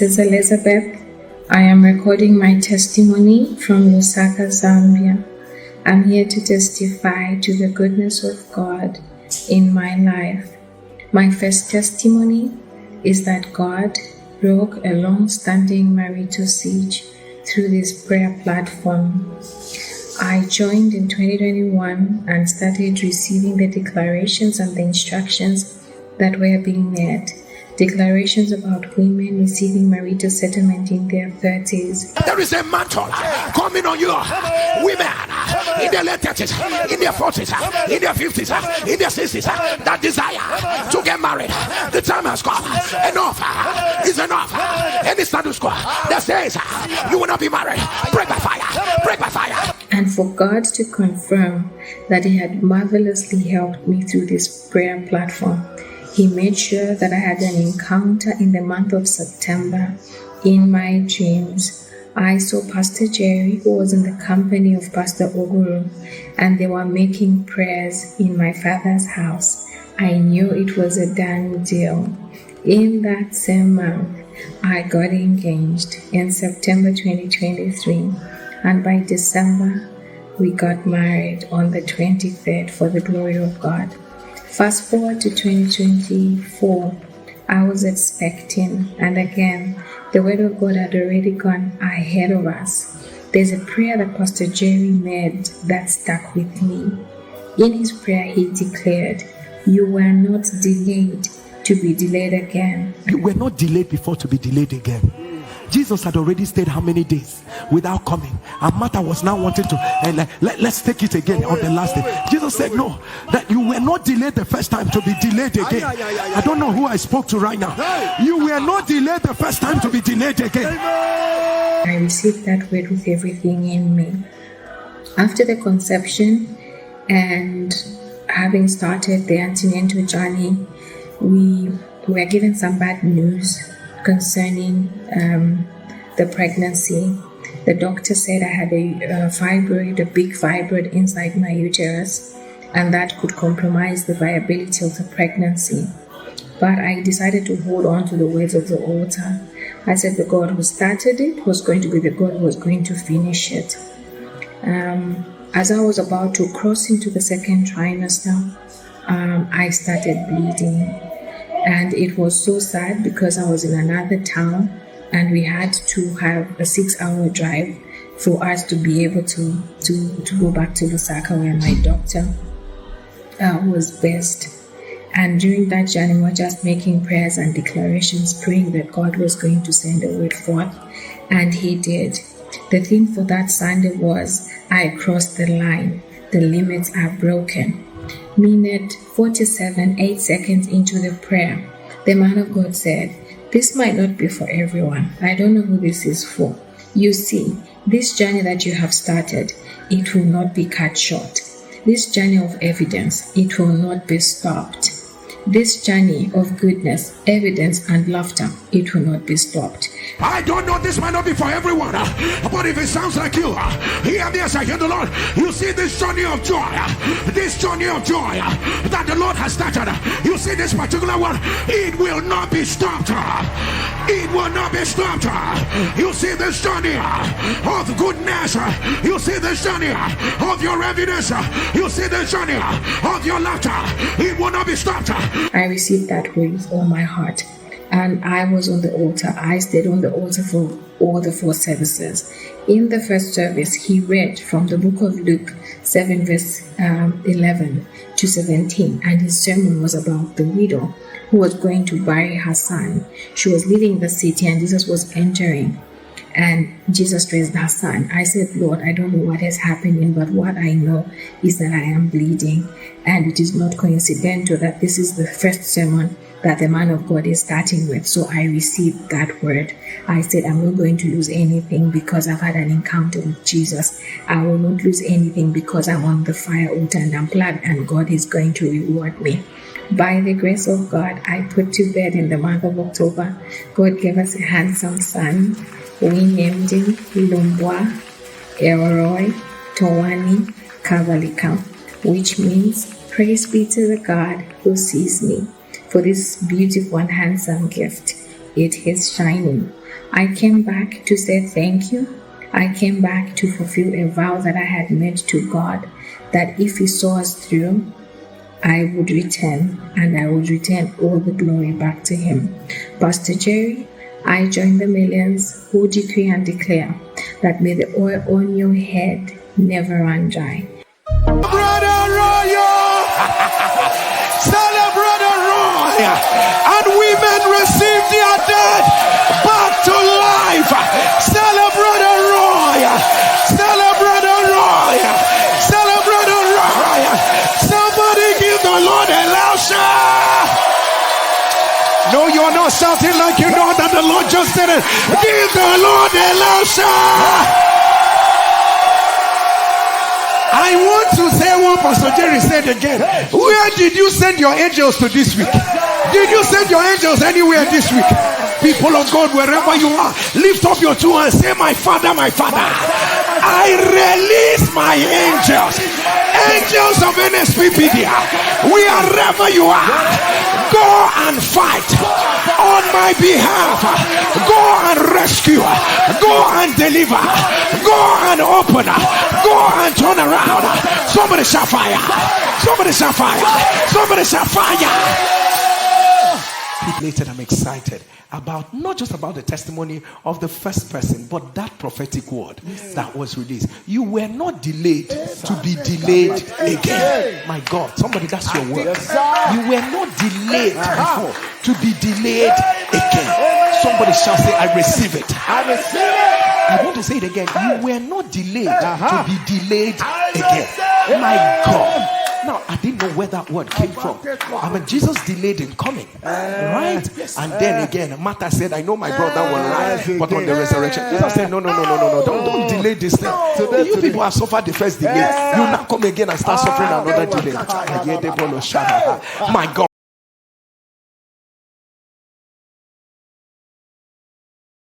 This is Elizabeth. I am recording my testimony from Lusaka, Zambia. I'm here to testify to the goodness of God in my life. My first testimony is that God broke a long-standing marital siege through this prayer platform. I joined in 2021 and started receiving the declarations and the instructions that were being made. Declarations about women receiving marital settlement in their 30s. There is a mantle coming on you. Women in their late 30s, in their 40s, in their 50s, in their 60s that desire to get married. The time has come. Enough is enough. Any status quo that says you will not be married, break by fire, break by fire. And for God to confirm that He had marvelously helped me through this prayer platform, He made sure that I had an encounter in the month of September. In my dreams, I saw Pastor Jerry, who was in the company of Pastor Oguru, and they were making prayers in my father's house. I knew it was a done deal. In that same month, I got engaged in September 2023, and by December, we got married on the 23rd for the glory of God. Fast forward to 2024, I was expecting, and again, the word of God had already gone ahead of us. There's a prayer that Pastor Jerry made that stuck with me. In his prayer, he declared, "You were not delayed to be delayed again." You were not delayed before to be delayed again. Jesus had already stayed how many days without coming, and Martha was now wanting to, and let's take it again on the last day. Jesus said, no, that you were not delayed the first time to be delayed again. I don't know who I spoke to right now. You were not delayed the first time to be delayed again. I received that word with everything in me. After the conception and having started the antenatal journey, we were given some bad news concerning the pregnancy. The doctor said I had a fibroid, a big fibroid inside my uterus, and that could compromise the viability of the pregnancy. But I decided to hold on to the words of the altar. I said the God who started it was going to be the God who was going to finish it. As I was about to cross into the second trimester, I started bleeding. And it was so sad because I was in another town and we had to have a 6-hour drive for us to be able to go back to Lusaka where my doctor was based. And during that journey, we were just making prayers and declarations, praying that God was going to send a word forth. And He did. The theme for that Sunday was, I crossed the line. The limits are broken. Minute 47, 8 seconds into the prayer, the man of God said, "This might not be for everyone. I don't know who this is for. You see, this journey that you have started, it will not be cut short. This journey of evidence, it will not be stopped. This journey of goodness, evidence, and laughter, it will not be stopped." I don't know, this might not be for everyone, but if it sounds like you, hear me as I hear the Lord. You see this journey of joy that the Lord has started. You see this particular one, it will not be stopped. It will not be stopped. You see this journey of goodness. You see this journey of your evidence. You see this journey of your laughter. It will not be stopped. I received that word with all my heart. And I was on the altar. I stayed on the altar for all the 4 services. In the first service, he read from the book of Luke 7 verse 11 to 17. And his sermon was about the widow who was going to bury her son. She was leaving the city and Jesus was entering. And Jesus raised her son. I said, Lord, I don't know what is happening, but what I know is that I am bleeding. And it is not coincidental that this is the first sermon that the man of God is starting with. So I received that word. I said, I'm not going to lose anything because I've had an encounter with Jesus. I will not lose anything because I'm on the fire altar and I'm plugged, and God is going to reward me. By the grace of God, I put to bed in the month of October. God gave us a handsome son. We named him Lumbwa Elroy Towani Kavalika, which means, praise be to the God who sees me, for this beautiful and handsome gift. it is shining. I came back to say thank you. I came back to fulfill a vow that I had made to God, that if He saw us through, I would return, and I would return all the glory back to Him. Pastor Jerry, I join the millions who decree and declare that may the oil on your head never run dry. Brother Royal, celebrate Royal, and women receive their dead back to life. Celebrate Royal, celebrate Royal, celebrate Royal. Somebody give the Lord a loud shout. No, you're not shouting like you know that the Lord just did it. Give the Lord a loud shout. I want to say what Pastor Jerry said again. Where did you send your angels to this week? Did you send your angels anywhere this week? People of God, wherever you are, lift up your two hands. Say, my Father, I release my angels. Angels of Nsppd, wherever you are, go and fight on my behalf. Go and rescue. Go and deliver. Go and open. Go and turn around. Somebody shall fire. Somebody shall fire. Somebody shall fire. Later, I'm excited about not just about the testimony of the first person, but that prophetic word that was released. You were not delayed to be delayed again. My God, somebody, that's your word. You were not delayed before to be delayed again. Somebody shall say, I receive it. I receive it. I want to say it again. You were not delayed to be delayed again. My God. Now, I didn't know where that word came from. I mean, Jesus delayed in coming, right? And then again, Martha said, I know my brother will rise, but on the resurrection. Jesus said, no, don't delay this thing. You people have suffered the first delay. You now come again and start suffering another delay. My God.